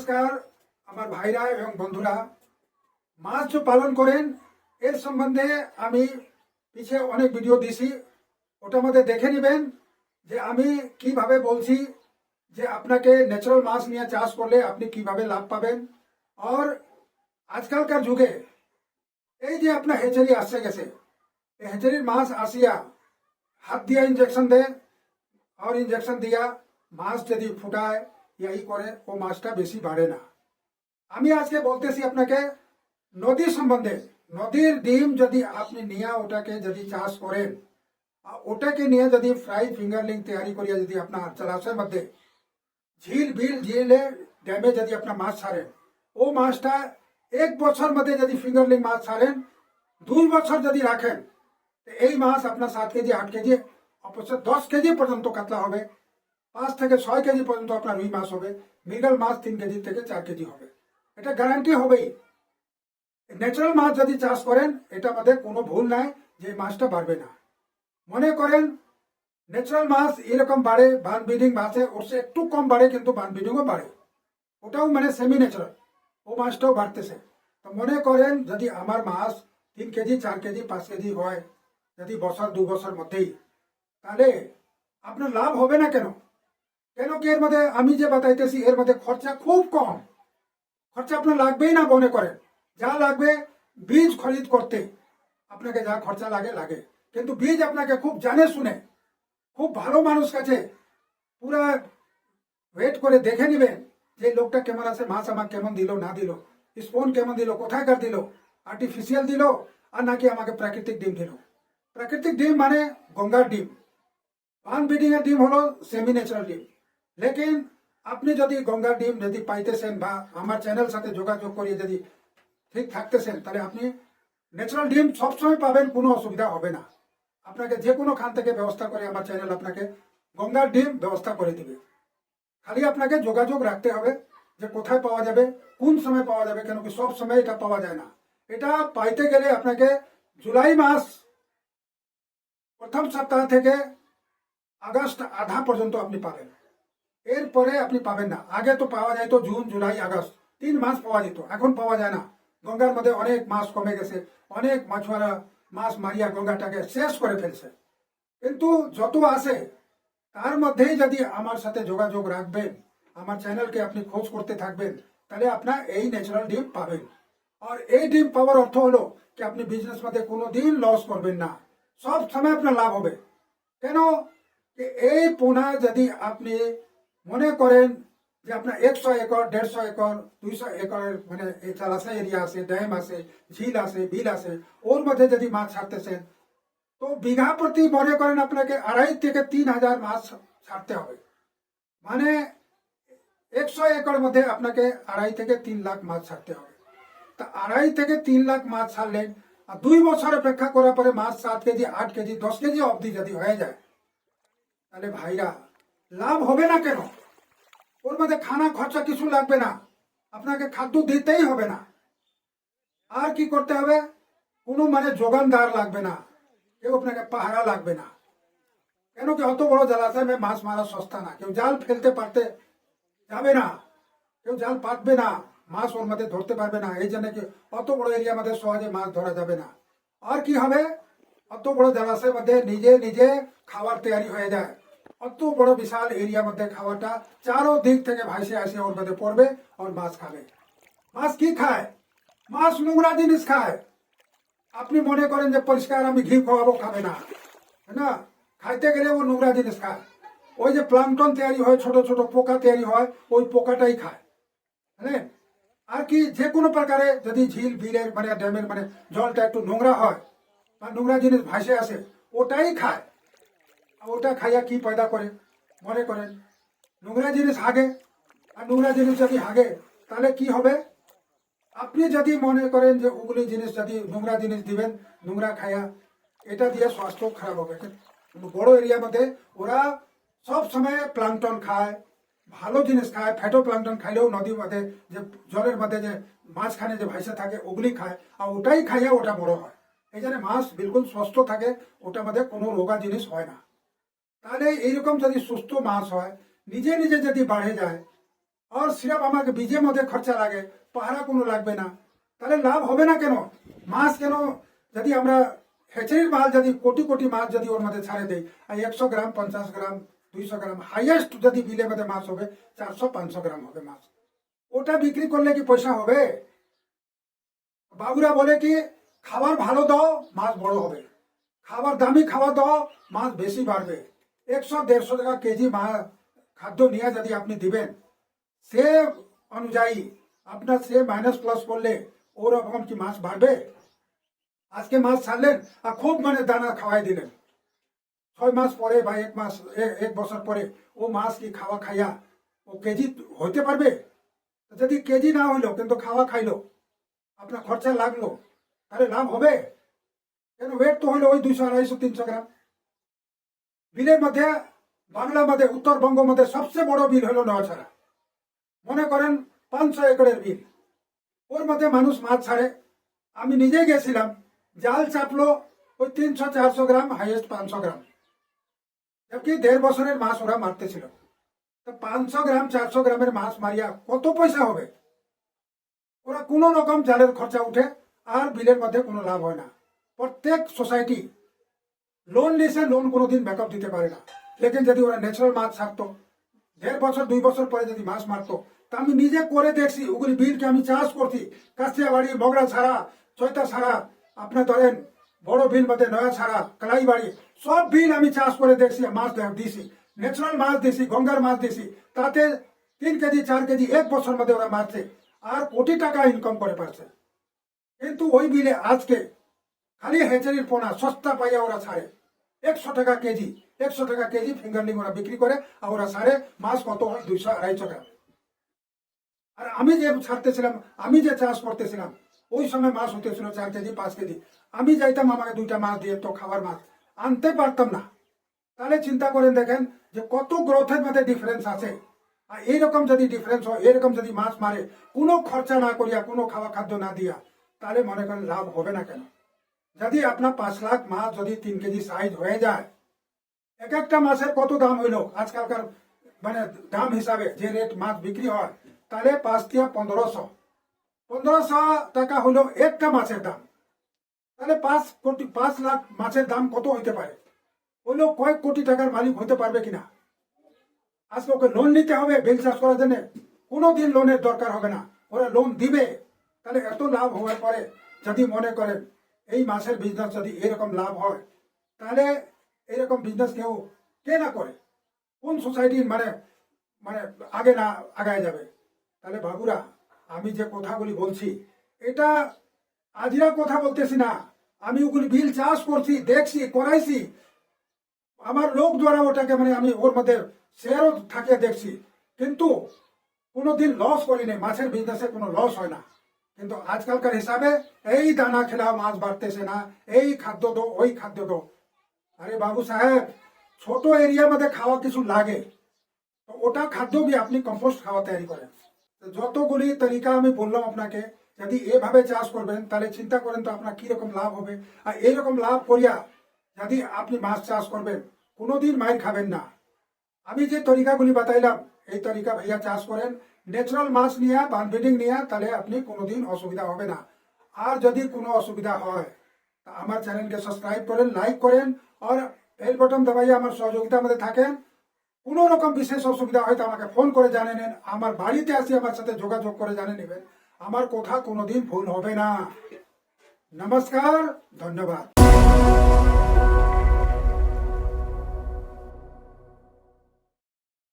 নমস্কার আমার ভাইরা এবং বন্ধুরা, মাছ পালন করেন এর সম্বন্ধে আমি পিছে অনেক ভিডিও দিছি, ওটার মধ্যে দেখে নেবেন যে আমি কিভাবে বলছি যে আপনাকে ন্যাচারাল মাছ নিয়ে চাষ করলে আপনি কিভাবে লাভ পাবেন। আর আজকালকার যুগে এই যে আপনার হেচারি আসছে গেছে, এই হেচারির মাছ আসিয়া হাত দিয়া ইঞ্জেকশন দেয়, আর ইঞ্জেকশন দিয়া মাছ যদি ফুটায় ইয়াই করে ও মাছটা বেশি বাড়ে না। আমি আজকে বলতেছি আপনাকে নদী সম্বন্ধে। নদীর ডিম যদি আপনি নিয়ে ওটাকে যদি চাষ করেন, ওটাকে নিয়ে যদি ফ্রাই ফিঙ্গারলিং তৈরি করিয়া যদি আপনার জলাশয়ের মধ্যে ঝিল বিল ঝিলে ড্যামে যদি আপনার মাছ ছাড়েন, ও মাছটা 1 বছর মধ্যে যদি ফিঙ্গারলিং মাছ ছাড়েন, 2 বছর যদি রাখেন, এই মাছ আপনার 7 কেজি 8 কেজি অবশ্য 10 কেজি পর্যন্ত কাতলা হবে, 5 থেকে 6 কেজি পর্যন্ত আপনার রুই মাছ হবে, মৃগেল মাছ 3 কেজি থেকে 4 কেজি হবে। এটা গ্যারান্টি হবেই। ন্যাচারাল মাছ যদি চাষ করেন এটা আমাদের কোনো ভুল নাই যে মাছটা বাড়বে না। মনে করেন ন্যাচারাল মাছ এরকম বাড়ে, বান ব্রিডিং মাছে ওর সে একটু কম বাড়ে, কিন্তু বান ব্রিডিংও বাড়ে, ওটাও মানে সেমি ন্যাচারাল, ও মাছটাও বাড়তেছে। তো মনে করেন যদি আমার মাছ 3 কেজি 4 কেজি 5 কেজি হয় যদি বছর 2 বছর মধ্যেই, তাহলে আপনার লাভ হবে না কেন? কেন কি এর মধ্যে আমি যে বাতাইতেছি এর মধ্যে খরচা খুব কম, খরচা আপনার লাগবেই না। মনে করেন যা লাগবে বীজ খরিদ করতে আপনাকে যা খরচা লাগে লাগে, কিন্তু বীজ আপনাকে খুব জানে শুনে খুব ভালো মানুষ কাছে পুরা ওয়েট করে দেখে নেবেন যে লোকটা কেমন আছে, মাছ আমাকে কেমন দিল না দিল, স্পন কেমন দিল, কোথাকার দিল, আর্টিফিশিয়াল দিল আর নাকি আমাকে প্রাকৃতিক ডিম দিল। প্রাকৃতিক ডিম মানে গঙ্গার ডিম, পান ব্রিডিং এর ডিম হলো সেমি ন্যাচারাল ডিম। লেকিন আপনি যদি গঙ্গার ডিম যদি পাইতেছেন বা আমার চ্যানেল সাথে যোগাযোগ করিয়ে যদি ঠিক থাকতেছেন, তাহলে আপনি ন্যাচারাল ডিম সবসময় পাবেন, কোনো অসুবিধা হবে না। আপনাকে যে কোনো খান থেকে ব্যবস্থা করে আমার চ্যানেল আপনাকে গঙ্গার ডিম ব্যবস্থা করে দিবে। খালি আপনাকে যোগাযোগ রাখতে হবে যে কোথায় পাওয়া যাবে, কোন সময় পাওয়া যাবে, কেন কি সব সময় এটা পাওয়া যায় না। এটা পাইতে গেলে আপনাকে জুলাই মাস প্রথম সপ্তাহ থেকে আগস্ট আধা পর্যন্ত আপনি পাবেন, এরপরে আপনি পাবেন না। আগে তো পাওয়া যেত জুন জুলাই আগস্ট 3 মাস পাওয়া যেত, এখন পাওয়া যায় না। গঙ্গার মধ্যে অনেক মাছ কমে গেছে, অনেক মাছুয়ারা মাছ মারিয়া গঙ্গাটাকে শেষ করে ফেলছে। কিন্তু যত আসে তার মধ্যেই যদি আমার সাথে যোগাযোগ রাখবেন, আমার চ্যানেলকে আপনি খোঁজ করতে থাকবেন, তাহলে আপনার এই ন্যাচারাল ডিম পাবেন। আর এই ডিম পাওয়ার অর্থ হলো কি আপনি বিজনেস মধ্যে কোনো দিন লস করবেন না, সব সময় আপনার লাভ হবে। কেন যে এই পোনা যদি আপনি মনে করেন যে আপনার 100 একর 150 একর 200 একরের মানে জলাশয় এরিয়া আছে, ড্যাম আছে, ঝিল আছে, বিল আছে, ওর মধ্যে যদি মাছ ছাড়তেছেন, তো বিঘা প্রতি মনে করেন আপনাকে 2.5 থেকে 3,000 মাছ ছাড়তে হবে। মানে 100 একর মধ্যে আপনাকে 2.5 থেকে 3 লাখ মাছ ছাড়তে হবে। তা 2.5 থেকে 3 লাখ মাছ ছাড়লেন, আর 2 বছর অপেক্ষা করার পরে মাছ 7 কেজি 8 কেজি 10 কেজি অবধি যদি হয়ে যায়, তাহলে ভাইরা লাভ হবে না কেন? ওর মধ্যে খানা খরচা কিছু লাগবে না, আপনাকে খাদ্য দিতেই হবে না। আর কি করতে হবে? কোনো মানে যোগানদার লাগবে না, কেউ আপনাকে পাহারা লাগবে না। কেন কি অত বড় জলাশয় में মাছ মারা সস্তা না, কেউ জাল ফেলতে পারতে যাবে না, কেউ জাল পাতবে না, মাছ ওর মধ্যে ধরতে পারবে না। এই জন্য কি অত বড় এরিয়া মধ্যে সহজে মাছ ধরা যাবে না। আর কি হবে, অত বড় জলাশয়ের মধ্যে নিজে নিজে খাবার তৈরি হয়ে যায়। অত বড় বিশাল এরিয়া মধ্যে খাবারটা চারো দিক থেকে ভাসে আসে ওর মধ্যে পড়বে আর মাছ খাবে। মাছ কি খায়? মাছ নোংরা জিনিস খায়। আপনি মনে করেন যে পরিষ্কার আমি ঘি খাওয়াবো, খাবে না, है না? খাইতে গেলে ও নোংরা জিনিস খায়। ওই যে প্লাঙ্কটন তৈরি হয়, ছোট ছোট পোকা তৈরি হয়, ওই পোকাটাই খায়। হ্যাঁ, আর কি যে কোনো প্রকারে যদি ঝিল বিলের মানে ড্যামের মানে জলটা একটু নোংরা হয় বা নোংরা জিনিস ভাসে আসে, ওটাই খায়। আর ওটা খাইয়া কি পয়দা করে? মনে করেন নোংরা জিনিস হাগে, আর নোংরা জিনিস যদি হাগে তাহলে কি হবে? আপনি যদি মনে করেন যে ওগুলি জিনিস যদি নোংরা জিনিস দিবেন, নোংরা খায়া এটা দিয়ে স্বাস্থ্য খারাপ হবে। বড় এরিয়ার মধ্যে ওরা সব সময় প্লাঙ্কটন খায়, ভালো জিনিস খায়। ফ্যাটো প্লাঙ্কটন খাইলেও নদীর মধ্যে যে জলের মধ্যে যে মাছখানে যে ভাইসা থাকে ওগুলি খায়, আর ওটাই খাইয়া ওটা বড় হয়। এই জন্য মাছ বিলকুল সুস্থ থাকে, ওটার মধ্যে কোনো রোগা জিনিস হয় না। তাহলে এইরকম যদি সুস্থ মাছ হয়, নিজে নিজে যদি বাড়ে যায়, আর সিরাপ আমাকে বীজের মধ্যে খরচা লাগে, পাহারা কোনো লাগবে না, তাহলে লাভ হবে না কেন? মাছ কেন যদি আমরা হেচারির মাল যদি কোটি কোটি মাছ যদি ওর মধ্যে ছাড়ে দেয়, আর 100 গ্রাম 50 গ্রাম 200 গ্রাম হাইয়েস্ট যদি বিলের মধ্যে মাছ হবে 400-500 গ্রাম হবে মাছ, ওটা বিক্রি করলে কি পয়সা হবে? বাবুরা বলে কি খাবার ভালো দাও মাছ বড় হবে, খাবার দামি খাবার দাও মাছ বেশি বাড়বে। 100-150 টাকা কেজি খাদ্য নিয়ে যদি আপনি দিবেন, সে অনুযায়ী আপনার সে মাইনাস প্লাস করলে ওরকম কি মাছ বাড়বে? আজকে মাছ ছাড়লেন আর খুব মানে দানা খাওয়াই দিলেন, 6 মাস পরে বা 1 মাস 1 বছর পরে ও মাছ কি খাওয়া খাইয়া ও কেজি হইতে পারবে? যদি কেজি না হইলো কিন্তু খাওয়া খাইলো, আপনার খরচা লাগলো, তাহলে লাভ হবে কেন? ওয়েট তো হইলো ওই 200-250-300 গ্রাম। বিলের মধ্যে বাংলার মধ্যে উত্তরবঙ্গের মধ্যে সবচেয়ে বড় বিল হলো নওয়াছড়া, মনে করেন 500 একরের বিল, ওর মধ্যে মানুষ মাছ ছাড়ে। আমি নিজে গেছিলাম, জাল চাপলো ওই 300-400 গ্রাম, হাইয়েস্ট 500 গ্রাম, জবকি 1.5 বছরের মাছ ওরা মারতেছিল। তো 500 গ্রাম 400 গ্রামের মাছ মারিয়া কত পয়সা হবে? ওরা কোনো রকম জালের খরচা উঠে আর বিলের মধ্যে কোনো লাভ হয় না। প্রত্যেক সোসাইটি লোন নিয়েছে, লোন কোনোদিন ব্যাকআপ দিতে পারে না। লেকিন যদি ওরা ন্যাচারাল মাছ ছাড়তো, 1.5 বছর 2 বছর পরে যদি মাছ মারতো, তা আমি নিজে করে দেখছি, ওগুলি বিলকে আমি চাষ করছি, কাছিয়াবাড়ি, বগড়া ছাড়া, চৈতা ছাড়া, আপনার ধরেন বড় বিল মধ্যে নয়া ছাড়া, কালাইবাড়ি, সব বিল আমি চাষ করে দেখছি, মাছ দিয়েছি, ন্যাচারাল মাছ দিয়েছি, গঙ্গার মাছ দিয়েছি, তাতে 3 কেজি 4 কেজি 1 বছর মধ্যে ওরা মারছে আর কোটি টাকা ইনকাম করে পারছে। কিন্তু ওই বিলে আজকে খালি হেচারির পোনা সস্তা পাইয়া ওরা ছাড়ে 100 টাকা কেজি, 100 টাকা কেজি ফিঙ্গারলিং ওরা বিক্রি করে, আর ওরা ছাড়ে মাছ কত হয় 200-250 গ্রাম। আর আমি যে ছাড়তেছিলাম, আমি যে চাষ করতেছিলাম, ওই সময় মাছ হতেছিল 4 কেজি 5 কেজি, আমি যাইতাম আমাকে 2টা মাছ দিয়ে তো খাবার মাছ আনতে পারতাম না। তাহলে চিন্তা করেন দেখেন যে কত গ্রোথের মধ্যে ডিফারেন্স আছে। আর এইরকম যদি ডিফারেন্স হয়, এরকম যদি মাছ মারে কোনো খরচা না করিয়া, কোনো খাওয়া খাদ্য না দিয়া, তাহলে মনে করেন লাভ হবে না কেন? যদি আপনার 5 লাখ মাছ যদি 3 কেজি সাইজ হয়ে যায়, এক একটা মাছের কত দাম হইলো আজকালকার মানে দাম হিসাবে যে রেট মাছ বিক্রি হয়, তাহলে 5 দিয়ে 1500 টাকা হলো একটা মাছের দাম। তাহলে 5 লাখ মাছের দাম কত হইতে পারে? হইলো কয়েক কোটি টাকার মালিক হতে পারবে কিনা? আজকে ওকে লোন নিতে হবে বেল চাষ করার জন্য, কোনোদিন লোনের দরকার হবে না, ওরা লোন দিবে। তাহলে এত লাভ হওয়ার পরে যদি মনে করেন এই মাছের বিজনেস যদি এরকম লাভ হয়, তাহলে এরকম বিজনেস কে না করে? কোন সোসাইটির মানে মানে আগে না আগায় যাবে? তাহলে বাবুরা, আমি যে কথাগুলি বলছি, এটা আজিরা কথা বলতেছি না, আমি ওগুলি বিল চাষ করছি, দেখছি, করাইছি, আমার লোক দ্বারা ওটাকে মানে আমি ওর মধ্যে শেয়ারও থাকিয়ে দেখছি, কিন্তু কোনোদিন লস করিনি। মাছের বিজনেসে কোনো লস হয় না। কিন্তু আজকালকার হিসাবে এই দানা খেলাও মাছ বাড়তেছে না, এই খাদ্য দো ওই খাদ্য দো। আরে বাবু সাহেব, ছোট এরিয়ার মধ্যে খাওয়া কিছু লাগে, তো ওটা খাদ্য বি আপনি কম্পোস্ট খাওয়া তৈরি করেন। যতগুলি তরিকা আমি বললাম আপনাকে, যদি এভাবে চাষ করবেন তাহলে চিন্তা করেন তো আপনার কিরকম লাভ হবে। আর এইরকম লাভ করিয়া যদি আপনি মাছ চাষ করবেন, কোনোদিন মাইর খাবেন না। আমি যে তরিকাগুলি বাতাইলাম, এই তরিকা ভাইয়া চাষ করেন, ন্যাচারাল মাছ নিয়ে, বানব্রিডিং নিয়ে, তাহলে আপনি কোনোদিন অসুবিধা হবে না। আর যদি কোনো অসুবিধা হয়, তা আমার চ্যানেলকে সাবস্ক্রাইব করেন, লাইক করেন, আর বেল বাটন দবাইয়া আমার সহযোগিতার মধ্যে থাকেন। কোনো রকম বিশেষ অসুবিধা হয়তো আমাকে ফোন করে জানিয়ে নেন, আমার বাড়িতে আসি আমার সাথে যোগাযোগ করে জানিয়ে নেবেন। আমার কথা কোনোদিন ভুল হবে না। নমস্কার, ধন্যবাদ।